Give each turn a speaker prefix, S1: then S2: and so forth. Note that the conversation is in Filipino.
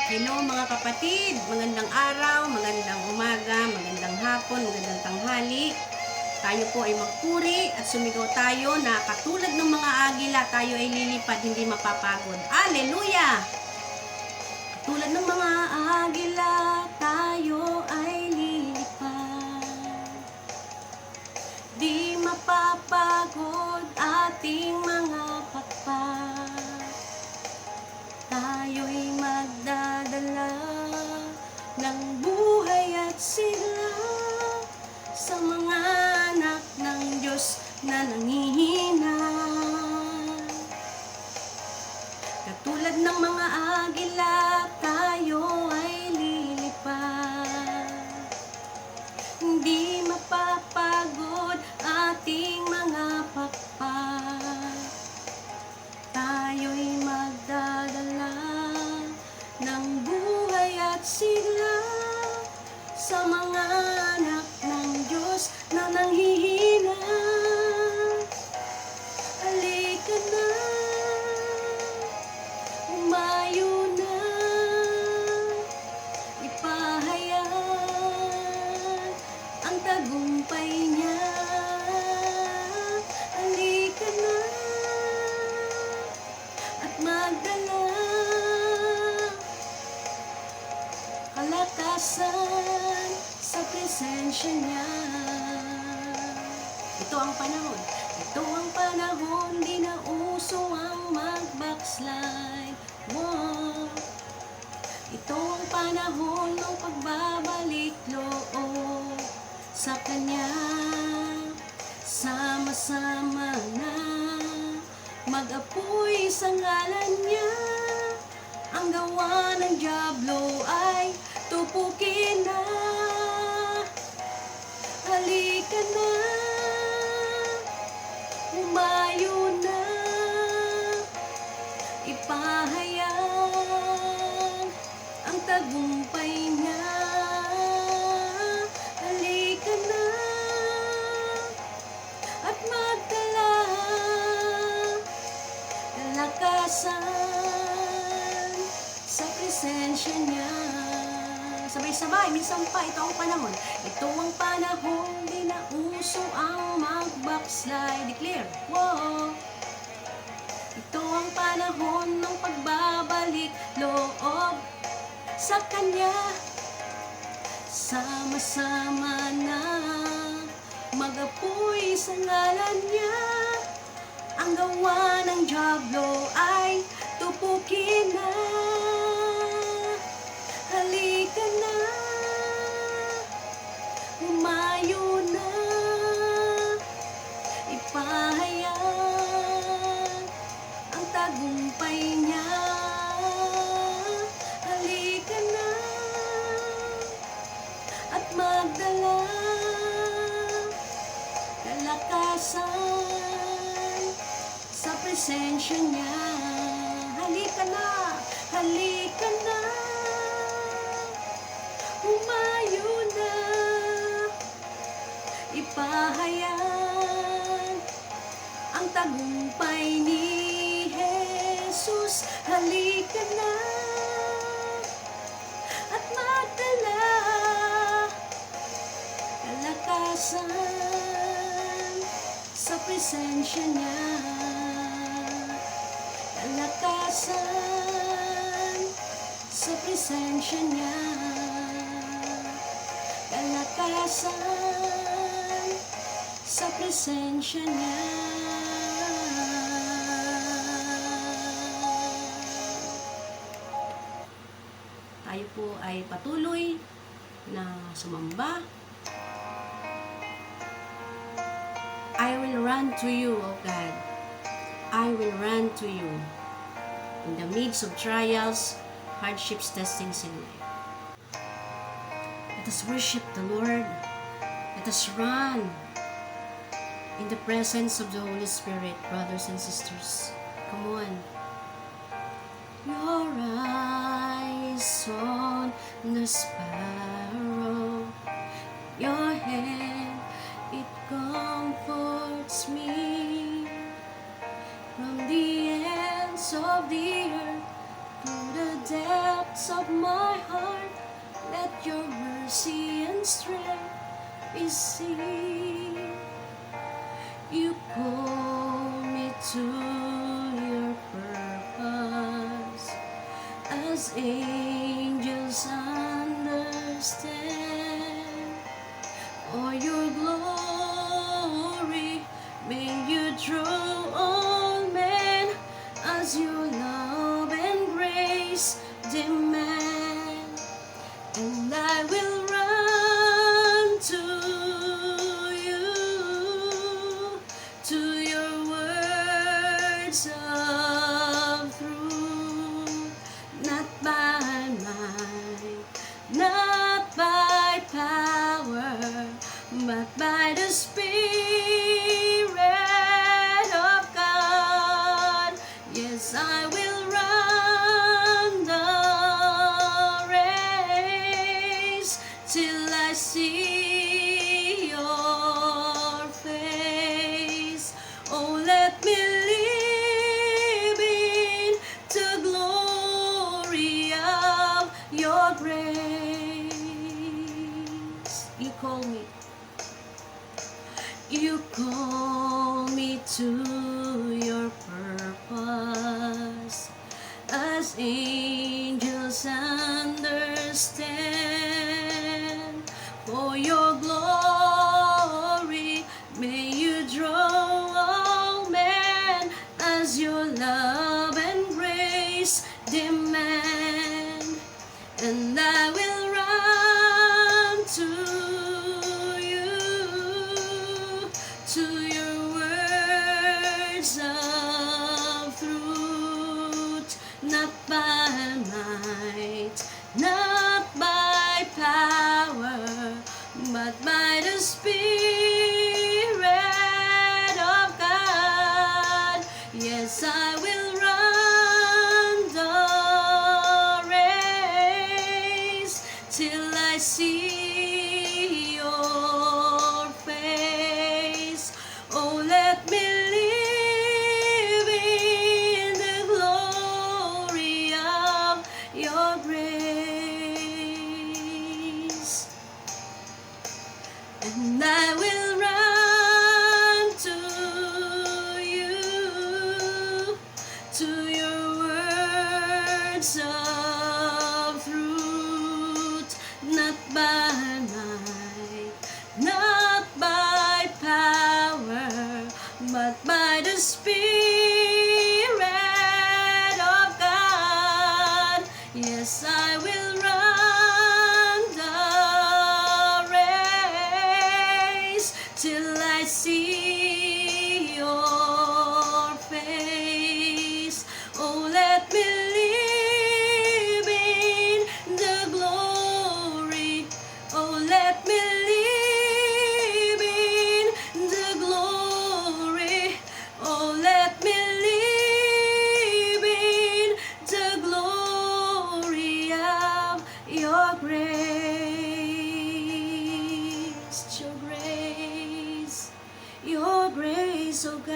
S1: Hello mga kapatid, magandang araw, magandang umaga, magandang hapon, magandang tanghali. Tayo po ay magpuri at sumigaw tayo na katulad ng mga agila, tayo ay lilipad, hindi mapapagod. Hallelujah! Katulad ng mga agila, tayo ay lilipad. Di mapapagod ating mga pakpak. Tayo'y magdadala ng buhay at sigla sa mga anak ng Diyos na nanghihina. Katulad ng mga agila, tayo ay lilipad. Hindi mapapagod ating mga pakpak. Tayo'y magdadala ng buhay at sigla sa mga anak ng Diyos na nanghihina. Halika na, umayo na, ipahayag ang tagumpay niya. Halika na, magdala kalakasan sa presensya niya. Ito ang panahon, di na uso ang mag-backslide. Wow. Ito ang panahon ng pagbabalik loob sa Kanya. Sama-sama na mag-apoy sa ngalan niya. Ang gawa ng dyablo ay tupukin na. Halika na, umayo na, ipahayag ang tagumpay niya. Halika na at magdala kalakasan sa presensya niya. Sabay-sabay, minsan pa, ito ang panahon. Ito ang panahon, di na uso ang mag-backslide. Declare, wow. Ito ang panahon ng pagbabalik loob sa Kanya. Sama-sama na mag-apoy sa ngalan niya. Ang gawa ng dyablo ay tupukin na. Halika na, umayo na, ipahayag ang tagumpay niya. Halika na at magdala kalakasan sa presensya niya. Halika na, halika na, umayo na, ipahayag ang tagumpay ni Jesus. Halika na at magdala kalakasan sa presensya niya. Kalakasan sa presensya niya. Kalakasan sa presensya niya. Tayo po ay patuloy na sumamba. I will run to you, O God. I will run to you in the midst of trials, hardships, testings in life. Let us worship the Lord. Let us run in the presence of the Holy Spirit, brothers and sisters. Come on. Your eyes on the sparrow, your hand, it comforts me. From the ends of the earth to the depths depths of my heart, let your mercy and strength be seen. You call me to your purpose, as angels understand. For your glory, may you draw all men, as your love and grace demand. And I will run to you, to your words of truth, not by might, not by power, but by the Spirit of God. Yes, I will run the race till I see your face. Oh, let me live in the glory of your grace. You call me to your purpose, as angels understand. For your glory, may you draw all men, as your love and grace demand. And I will run to your words of truth, not by might, not by power, but by the Spirit of God. Yes, I will run the race till I see your face. Oh, let me live in the glory of your grace. And I will run to your words of truth, not by might, not by power, but by the Spirit of God. Yes, I will run the race till I see your face. Oh, let me live in the glory. Oh, let me live in the glory. Oh, let me live in the glory of your grace. Your grace, oh God.